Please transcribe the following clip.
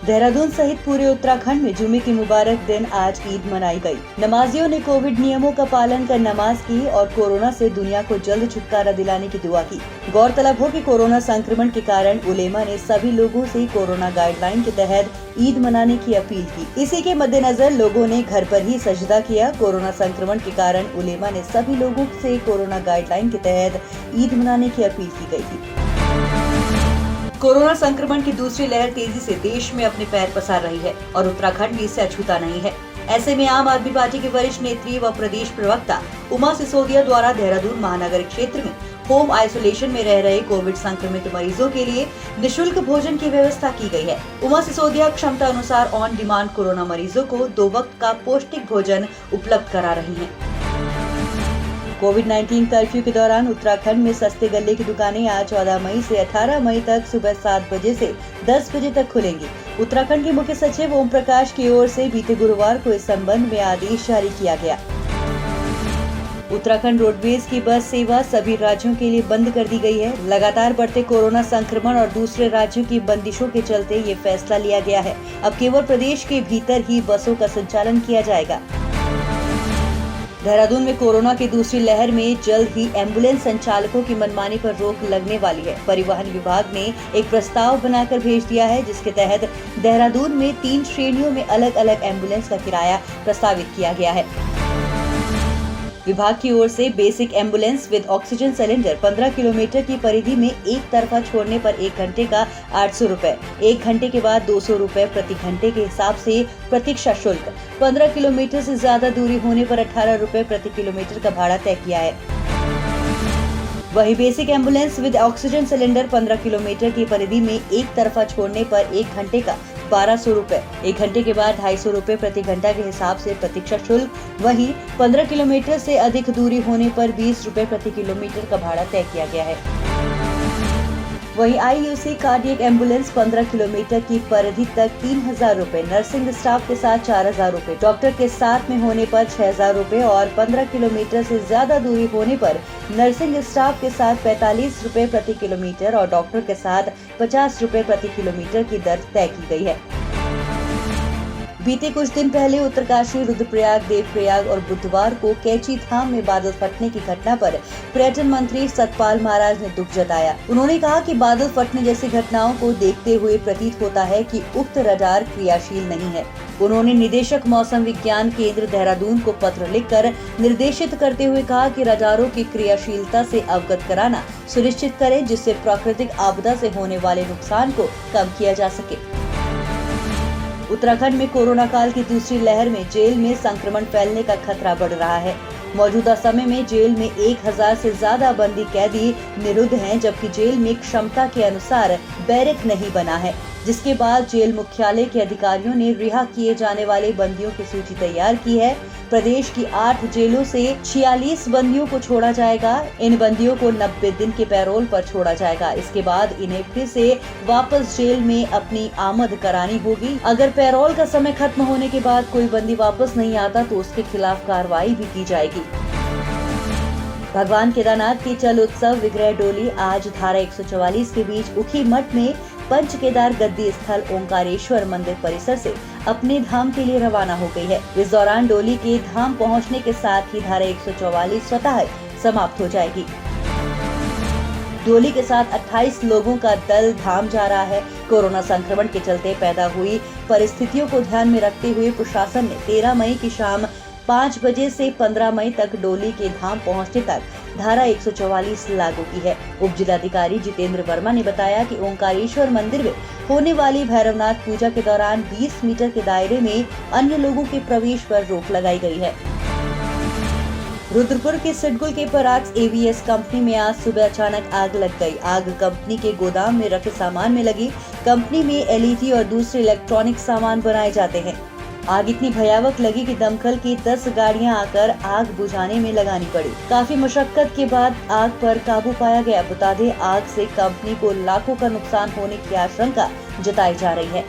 देहरादून सहित पूरे उत्तराखंड में जुमे की मुबारक दिन आज ईद मनाई गई। नमाजियों ने कोविड नियमों का पालन कर नमाज की और कोरोना से दुनिया को जल्द छुटकारा दिलाने की दुआ की। गौरतलब हो कि कोरोना संक्रमण के कारण उलेमा ने सभी लोगों से कोरोना गाइडलाइन के तहत ईद मनाने की अपील की। इसी के मद्देनजर लोगों ने घर पर ही सजदा किया। कोरोना संक्रमण के कारण उलेमा ने सभी लोगों से कोरोना गाइडलाइन के तहत ईद मनाने की अपील की गई थी। कोरोना संक्रमण की दूसरी लहर तेजी से देश में अपने पैर पसार रही है और उत्तराखंड भी इससे अछूता नहीं है। ऐसे में आम आदमी पार्टी की वरिष्ठ नेत्री व प्रदेश प्रवक्ता उमा सिसोदिया द्वारा देहरादून महानगर क्षेत्र में होम आइसोलेशन में रह रहे कोविड संक्रमित मरीजों के लिए निःशुल्क भोजन की व्यवस्था की गई है। उमा सिसोदिया क्षमता अनुसार ऑन डिमांड कोरोना मरीजों को 2 वक्त का पौष्टिक भोजन उपलब्ध करा रही हैं। कोविड-19 कर्फ्यू के दौरान उत्तराखंड में सस्ते गल्ले की दुकानें आज 14 मई से 18 मई तक सुबह 7 बजे से 10 बजे तक खुलेंगी। उत्तराखंड के मुख्य सचिव ओम प्रकाश की ओर से बीते गुरुवार को इस संबंध में आदेश जारी किया गया। उत्तराखंड रोडवेज की बस सेवा सभी राज्यों के लिए बंद कर दी गई है। लगातार बढ़ते कोरोना संक्रमण और दूसरे राज्यों की बंदिशों के चलते ये फैसला लिया गया है। अब केवल प्रदेश के भीतर ही बसों का संचालन किया जाएगा। देहरादून में कोरोना की दूसरी लहर में जल्द ही एम्बुलेंस संचालकों की मनमानी पर रोक लगने वाली है। परिवहन विभाग ने एक प्रस्ताव बनाकर भेज दिया है, जिसके तहत देहरादून में 3 श्रेणियों में अलग अलग एम्बुलेंस का किराया प्रस्तावित किया गया है। विभाग की ओर से basic ambulance with oxygen cylinder 15 kilometre की परिधि में एक तरफा छोड़ने पर 1 घंटे का 800 रुपए, 1 घंटे के बाद 200 रुपए प्रति घंटे के हिसाब से प्रतीक्षा शुल्क, 15 किलोमीटर से ज्यादा दूरी होने पर 18 रुपए प्रति किलोमीटर का भाड़ा तय किया है। वहीं basic ambulance with oxygen cylinder 15 kilometre की परिधि में एक तरफा छोड़ने पर 1 घंटे का 1200 रुपए, 1 घंटे के बाद 250 रुपए प्रति घंटा के हिसाब से प्रतीक्षा शुल्क, वहीं 15 किलोमीटर से अधिक दूरी होने पर 20 रुपए प्रति किलोमीटर का भाड़ा तय किया गया है। वहीं IUC कार्डियक एम्बुलेंस 15 किलोमीटर की परिधि तक 3000 रुपए, नर्सिंग स्टाफ के साथ 4000 रुपए, डॉक्टर के साथ में होने पर 6000 रुपए और 15 किलोमीटर से ज्यादा दूरी होने पर नर्सिंग स्टाफ के साथ 45 रुपए प्रति किलोमीटर और डॉक्टर के साथ 50 रुपए प्रति किलोमीटर की दर तय की गई है। बीते कुछ दिन पहले उत्तरकाशी, रुद्रप्रयाग, देवप्रयाग और बुधवार को कैची धाम में बादल फटने की घटना पर पर्यटन मंत्री सतपाल महाराज ने दुख जताया। उन्होंने कहा कि बादल फटने जैसी घटनाओं को देखते हुए प्रतीत होता है कि उक्त रडार क्रियाशील नहीं है। उन्होंने निदेशक मौसम विज्ञान केंद्र देहरादून को पत्र लिखकर निर्देशित करते हुए कहा कि रडारों की क्रियाशीलता से अवगत कराना सुनिश्चित करें, जिससे प्राकृतिक आपदा से होने वाले नुकसान को कम किया जा सके। उत्तराखंड में कोरोना काल की दूसरी लहर में जेल में संक्रमण फैलने का खतरा बढ़ रहा है। मौजूदा समय में जेल में 1000 से ज्यादा बंदी कैदी निरुद्ध हैं, जबकि जेल में क्षमता के अनुसार बैरक नहीं बना है, जिसके बाद जेल मुख्यालय के अधिकारियों ने रिहा किए जाने वाले बंदियों की सूची तैयार की है। प्रदेश की 8 जेलों से 46 बंदियों को छोड़ा जाएगा। इन बंदियों को 90 दिन के पैरोल पर छोड़ा जाएगा। इसके बाद इन्हें फिर से वापस जेल में अपनी आमद करानी होगी। अगर पैरोल का समय खत्म होने के बाद कोई बंदी वापस नहीं आता तो उसके खिलाफ कार्रवाई भी की जाएगी। भगवान केदारनाथ की चल उत्सव विग्रह डोली आज धारा 144 के बीच उखी मठ में पंच केदार गद्दी स्थल ओंकारेश्वर मंदिर परिसर से अपने धाम के लिए रवाना हो गई है। इस दौरान डोली के धाम पहुंचने के साथ ही धारा 144 स्वतः समाप्त हो जाएगी। डोली के साथ 28 लोगों का दल धाम जा रहा है। कोरोना संक्रमण के चलते पैदा हुई परिस्थितियों को ध्यान में रखते हुए प्रशासन ने 13 मई की शाम 5 बजे से 15 मई तक डोली के धाम पहुंचने तक धारा 144 लागू की है। उप जिलाधिकारी जितेंद्र वर्मा ने बताया कि ओंकारेश्वर मंदिर में होने वाली भैरवनाथ पूजा के दौरान 20 मीटर के दायरे में अन्य लोगों के प्रवेश पर रोक लगाई गई है। रुद्रपुर के सिडकुल के पराग्स AVS कंपनी में आज सुबह अचानक आग लग गई। आग कंपनी के गोदाम में रखे सामान में लगी। कंपनी में LED और दूसरे इलेक्ट्रॉनिक सामान बनाए जाते हैं। आग इतनी भयावह लगी कि दमकल की 10 गाड़ियां आकर आग बुझाने में लगानी पड़ी। काफी मशक्कत के बाद आग पर काबू पाया गया। बता दें, आग से कंपनी को लाखों का नुकसान होने की आशंका जताई जा रही है।